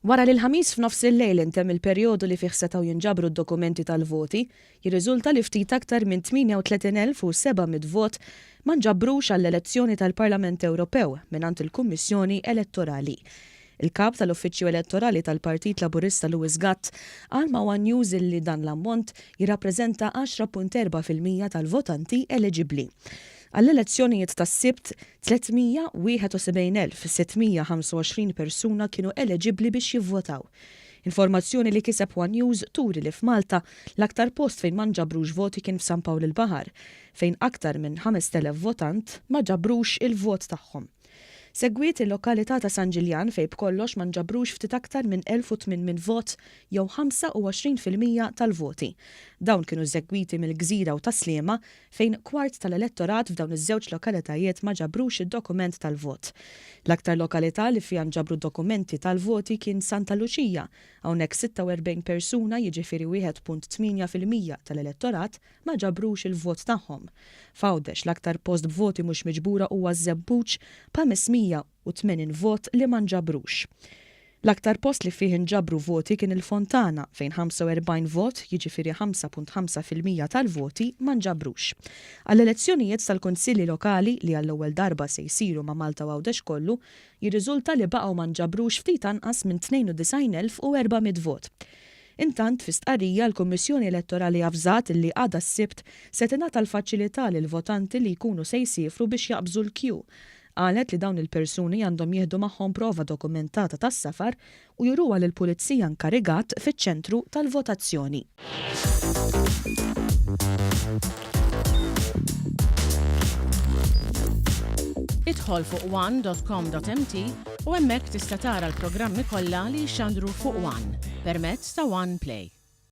Wara li l-ħamis f'nofs il-lejl intemm il-perjodu li fih setgħu jinġabru d-dokumenti tal-voti, jirriżulta li ftit aktar minn 38,700 vot ma nġabrux għall-elezzjoni tal-Parlament Ewropew mingħand il-Kummissjoni Elettorali. Il-kap tal-Uffiċċju Elettorali tal-Partit Laburista Lewis Gatt qal ma' One News li dan l-ammont jirrappreżenta 10.4% tal-votanti eliġibbli. Għall-elezzjonijiet tas-Sibt 371,625 persuna kienu eliġibbli biex jivvotaw. Informazzjoni li kiseb One News turi li f'Malta l-aktar post fejn ma nġabrux voti kien f'San Pawl il-Baħar, fejn aktar minn 5,000 votant ma ġabrux il-vot tagħhom. Segwiet il-lokalità ta' San Ġiljan fejn b'kollox ma nġabrux ftit aktar minn 1,800 vot jew 25% tal-voti. Dawn kienu segwiti mill-Gżira u ta' Sliema fejn kwart tal-elettorat f'dawn iż-żewġ lokalitajiet ma ġabrux id-dokument tal-vot. L-aktar lokalità li fiha nġabru dokumenti tal-voti kien Santa Luċija, hawnhekk 46 persuna jiġifieri 1.8% tal-elettorat ma ġabrux il-vot tagħhom. F'Għawdex l-aktar post b'voti mhux miġbura huwa Żebbuġ b'580 vot li ma nġabrux. L-aktar post li fih nġabru voti kien il-Fontana fejn 45 vot, jiġifieri 5.5% tal-voti ma nġabrux. Għall-elezzjonijiet tal-Kunsilli Lokali li għall-ewwel darba se jsiru ma' Malta u Għawdex kollu, jirriżulta li baqgħu ma nġabrux ftit anqas minn 92,400 vot. Intant fi stqarrija l-Kummissjoni Elettorali avżat li għada s-Sibt se tingħata l-faċilità lil votanti li jkunu se jsifru biex jaqbżu l-kju. Qalet li dawn il-persuni għandhom jieħdu magħhom prova dokumentata tas-safar u juruha lill-Pulizija nkarigat fiċ-ċentru tal-votazzjoni. Idħol fuq one.com.mt u hemmhekk tista' tara l-programmi kollha li jxandru fuq One permezz ta' One Play.